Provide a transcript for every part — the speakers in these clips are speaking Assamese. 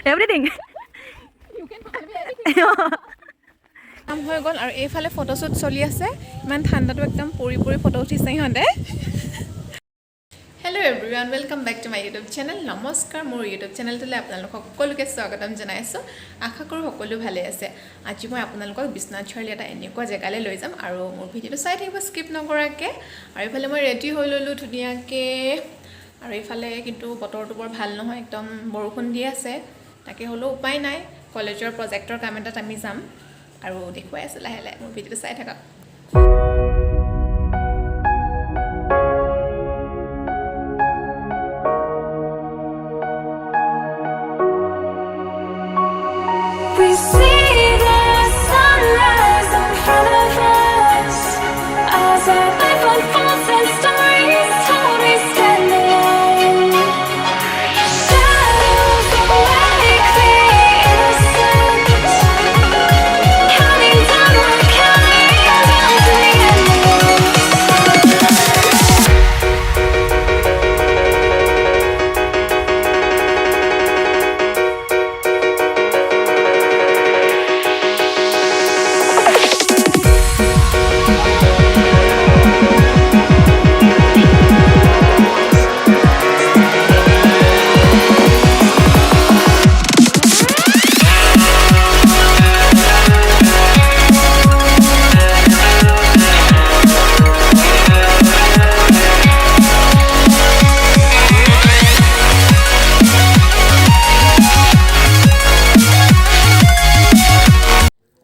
এভৰিথিং কাম হৈ গ'ল আৰু এইফালে ফটোশ্বুট চলি আছে ইমান ঠাণ্ডাটো একদম পৰি পৰি ফটো উঠিছে সিহঁতে hello' everyone welcome back to my YouTube channel নমস্কাৰ মোৰ ইউটিউব চেনেলটোলৈ আপোনালোক সকলোকে স্বাগতম জনাইছোঁ আশা কৰোঁ সকলো ভালে আছে আজি মই আপোনালোকক বিশ্বনাথ চাৰিআলি এটা এনেকুৱা জেগালৈ লৈ যাম আৰু মোৰ ভিডিঅ'টো চাই থাকিব স্কিপ নকৰাকৈ আৰু এইফালে মই ৰেডি হৈ ল'লোঁ ধুনীয়াকৈ আৰু এইফালে কিন্তু বতৰটো বৰ ভাল নহয় একদম বৰষুণ দি আছে তাকে হ'লেও উপায় নাই কলেজৰ প্ৰজেক্টৰ কাম এটাত আমি যাম আৰু দেখুৱাই আছোঁ লাহে লাহে মোৰ ভিডিঅ'টো চাই থাকক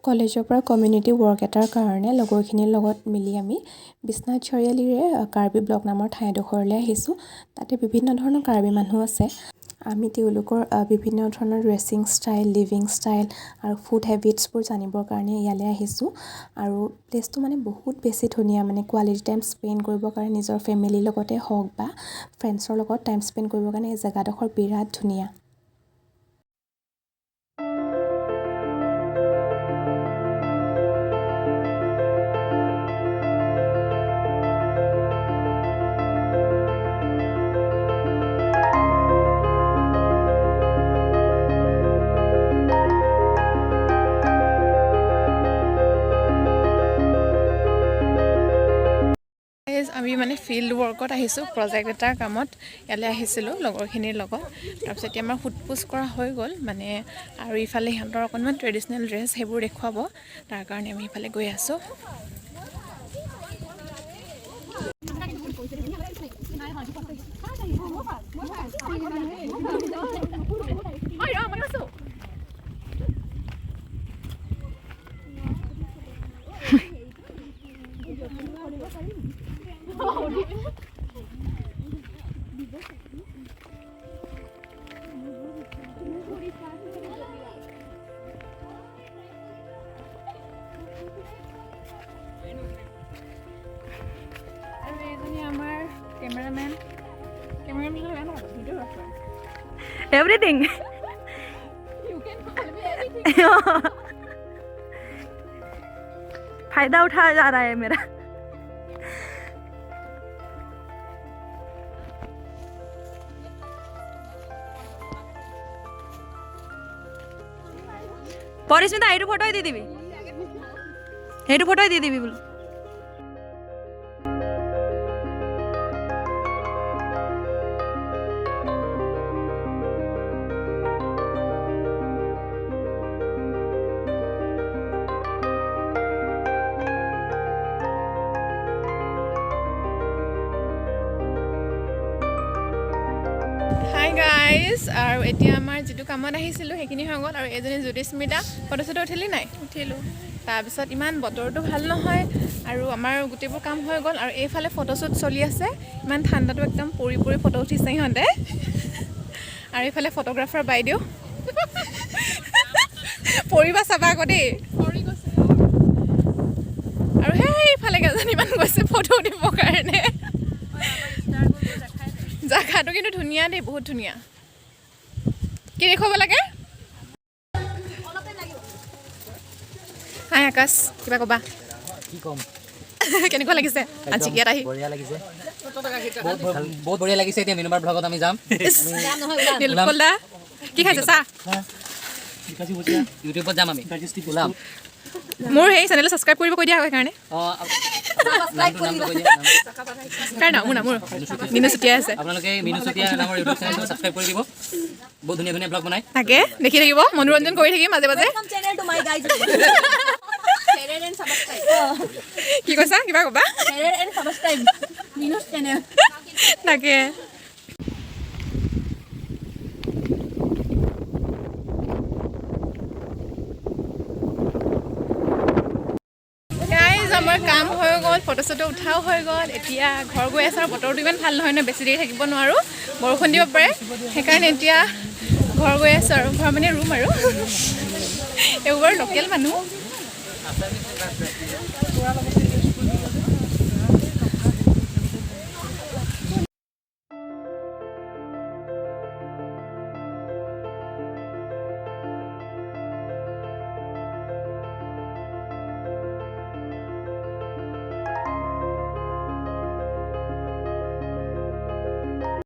কলেজৰ পৰা কমিউনিটি ৱৰ্ক এটাৰ কাৰণে লগৰখিনিৰ লগত মিলি আমি বিশ্বনাথ চাৰিআলিৰে কাৰ্বি ব্লক নামৰ ঠাইডোখৰলৈ আহিছোঁ তাতে বিভিন্ন ধৰণৰ কাৰ্বি মানুহ আছে আমি তেওঁলোকৰ বিভিন্ন ধৰণৰ ড্ৰেছিং ষ্টাইল লিভিং ষ্টাইল আৰু ফুড হেবিটছবোৰ জানিবৰ কাৰণে ইয়ালৈ আহিছোঁ আৰু প্লেচটো মানে বহুত বেছি ধুনীয়া মানে কোৱালিটি টাইম স্পেণ্ড কৰিবৰ কাৰণে নিজৰ ফেমিলিৰ লগতে হওক বা ফ্ৰেণ্ডছৰ লগত টাইম স্পেণ্ড কৰিবৰ কাৰণে এই জেগাডোখৰ বিৰাট ধুনীয়া আমি মানে ফিল্ড ৱৰ্কত আহিছোঁ প্ৰজেক্ট এটাৰ কামত ইয়ালৈ আহিছিলোঁ লগৰখিনিৰ লগত তাৰপিছত এতিয়া আমাৰ সোধপোছ কৰা হৈ গ'ল মানে আৰু ইফালে সিহঁতৰ অকণমান ট্ৰেডিশ্যনেল ড্ৰেছ সেইবোৰ দেখুৱাব তাৰ কাৰণে আমি ইফালে গৈ আছোঁ एवरीथिंग फायदा उठाया जा रहा है मेरा परिस्मिता এইটো ফটোই দি দিবি এইটো ফটোই দি দিবি বল হাই গাইজ আৰু এতিয়া আমাৰ যিটো কামত আহিছিলোঁ সেইখিনি হৈ গ'ল আৰু এজনী জ্যোতিস্মিতা ফটো চটো উঠিলি নাই উঠিলোঁ তাৰপিছত ইমান বতৰটো ভাল নহয় আৰু আমাৰ গোটেইবোৰ কাম হৈ গ'ল আৰু এইফালে ফটোশ্বুট চলি আছে ইমান ঠাণ্ডাটো একদম পৰি পৰি ফটো উঠিছে সিহঁতে আৰু এইফালে ফটোগ্ৰাফাৰ বাইদেউ পৰিবা চাবা আকৌ দেই আৰু সেইফালে কেইজনীমান গৈছে ফটো উঠিবৰ কাৰণে জাগাটো কিন্তু ধুনীয়া দেই বহুত ধুনীয়া কি দেখুৱাব লাগে হাই আকাশ কিবা ক'বা কি ক'ম কেনেকুৱা লাগিছে আজি ইয়াত আহি বঢ়িয়া লাগিছে বহুত বঢ়িয়া লাগিছে এতিয়া মিনুবাৰ ব্লগত আমি যাম নীলকমলদা কি খাইছে চাহ ইউটিউবত যাম আমি ওলাম মোৰ সেই চেনেলটো ছাবস্ক্ৰাইব কৰিব কৈ দিয়া সেইকাৰণে কাৰ নাম মোৰ মিনু চুতীয়া আছে আপোনালোকে মিনু চুতীয়া নামৰ ইউটিউব চেনেলটো ছাবস্ক্ৰাইব কৰি দিব বহুত ধুনীয়া ধুনীয়া ব্লগ বনাই তাকে দেখি থাকিব মনোৰঞ্জন কৰি থাকিম মাজে মাজে কি কৈছা কিবা ক'বা তাকে আমাৰ কাম হৈ গ'ল ফটো চটো উঠাও হৈ গ'ল এতিয়া ঘৰ গৈ আছোঁ আৰু বতৰটো ইমান ভাল নহয় ন বেছি দেৰি থাকিব নোৱাৰোঁ বৰষুণ দিব পাৰে সেইকাৰণে এতিয়া ঘৰ গৈ আছোঁ আৰু ঘৰ মানে ৰুম আৰু এইবোৰ লোকেল মানুহ